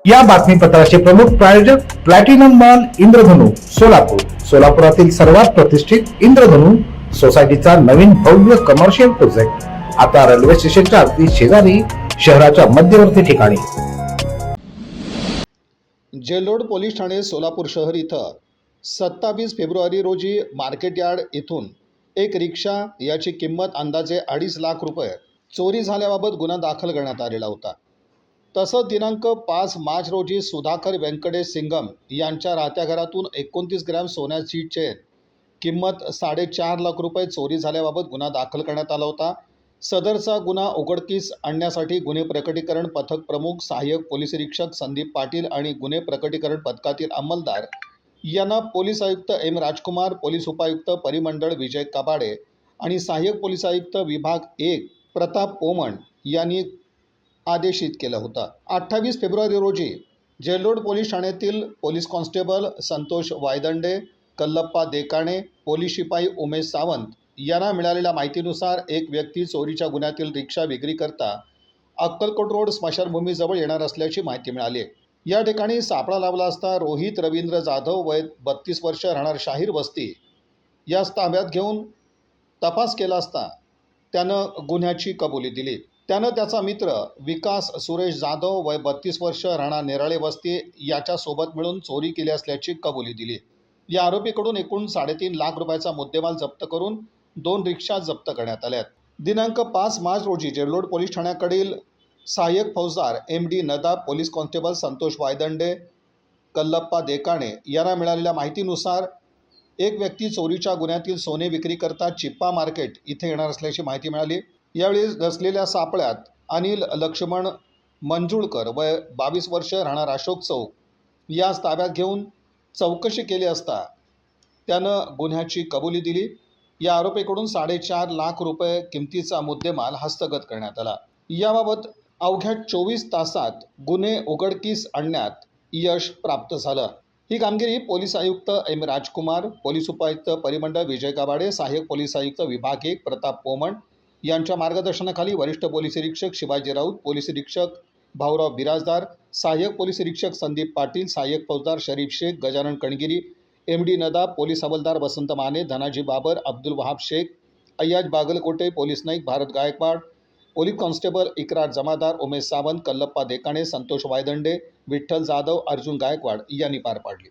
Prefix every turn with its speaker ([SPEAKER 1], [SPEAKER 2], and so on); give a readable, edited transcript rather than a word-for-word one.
[SPEAKER 1] या बातमीपत्राचे प्रमुख प्रायोजक प्लॅटिनम मॉल इंद्रधनु सोलापूर। सोलापुरातील सर्वात प्रतिष्ठित इंद्रधनु सोसायटीचा नवीन भव्य कमर्शियल प्रोजेक्ट आता रेल्वे स्टेशनच्या अगदी शेजारी शहराच्या मध्यवर्ती ठिकाणी।
[SPEAKER 2] जेलरोड पोलीस ठाणे सोलापूर शहर इथं 27 फेब्रुवारी रोजी मार्केट यार्ड येथून एक रिक्षा याची किंमत अंदाजे 2.5 लाख रुपये चोरी झाल्याबाबत गुन्हा दाखल करण्यात आलेला होता। तसंच दिनांक 5 मार्च रोजी सुधाकर व्यंकटेश सिंगम यांच्या राहत्या घरातून 29 ग्रॅम सोन्याची चेन किंमत 4.5 लाख रुपये चोरी झाल्याबाबत गुन्हा दाखल करण्यात आला होता। सदरचा गुन्हा उघडकीस आणण्यासाठी गुन्हे प्रकटीकरण पथक प्रमुख सहाय्यक पोलीस निरीक्षक संदीप पाटील आणि गुन्हे प्रकटीकरण पथकातील अंमलदार यांना पोलीस आयुक्त एम राजकुमार, पोलीस उपायुक्त परिमंडळ विजय कबाडे आणि सहाय्यक पोलीस आयुक्त विभाग 1 प्रताप पोमण यांनी आदेशित केलं होतं। 28 फेब्रुवारी रोजी जेलरोड पोलीस ठाण्यातील police constable Santosh Waydande, Kallappa Dekane, police शिपाई उमेश सावंत यांना मिळालेल्या माहितीनुसार एक व्यक्ती चोरीच्या गुन्ह्यातील रिक्षा विक्रीकरता अक्कलकोट रोड स्मशानभूमीजवळ येणार असल्याची माहिती मिळाली। या ठिकाणी सापळा लावला असता रोहित रवींद्र जाधव वय 32 वर्ष राहणार शाहीर वस्ती यास ताब्यात घेऊन तपास केला असता त्यानं गुन्ह्याची कबुली दिली। त्यानं त्याचा मित्र विकास सुरेश जाधव वय 32 वर्ष राहणार नेराळे वस्ती याच्यासोबत मिळून चोरी केली असल्याची कबुली दिली। या आरोपीकडून एकूण 3.5 लाख रुपयाचा मुद्देमाल जप्त करून 2 रिक्षा जप्त करण्यात आल्यात। दिनांक 5 मार्च रोजी जेलरोड पोलीस ठाण्याकडील सहाय्यक फौजदार MD Nadab, police constable Santosh Waydande, Kallappa देकाणे यांना मिळालेल्या माहितीनुसार एक व्यक्ती चोरीच्या गुन्ह्यातील सोने विक्रीकरता चिप्पा मार्केट इथे येणार असल्याची माहिती मिळाली। यावेळी रचलेल्या सापळ्यात अनिल लक्ष्मण मंजुळकर वय 22 वर्ष राहणार अशोक चौक यास ताब्यात घेऊन चौकशी केली असता त्यानं गुन्ह्याची कबुली दिली। या आरोपीकडून 4.5 लाख रुपये किमतीचा मुद्देमाल हस्तगत करण्यात आला। याबाबत अवघ्या 24 तासात गुन्हे उघडकीस आणण्यात यश प्राप्त झालं। ही कामगिरी पोलीस आयुक्त एम राजकुमार, पोलीस उपायुक्त परिमंडळ विजय कबाडे, सहाय्यक पोलीस आयुक्त विभाग 1 प्रताप पोमण यांच्या मार्गदर्शनाखाली वरिष्ठ पोलीस निरीक्षक शिवाजी राऊत, पोलीस निरीक्षक भाऊराव बिराजदार, सहाय्यक पोलीस निरीक्षक संदीप पाटील, सहाय्यक फौजदार शरीफ शेख, गजानन कणगिरी, MD नदाब, पोलीस हवालदार वसंत माने, धनाजी बाबर, अब्दुल वहाब शेख, अय्याज बागलकोटे, पोलीस नाईक भारत गायकवाड, पोलीस कॉन्स्टेबल इकरार जमादार, उमेश सावंत, कल्लप्पा देकाणे, संतोष वायदंडे, विठ्ठल जाधव, अर्जुन गायकवाड यांनी पार पाडली।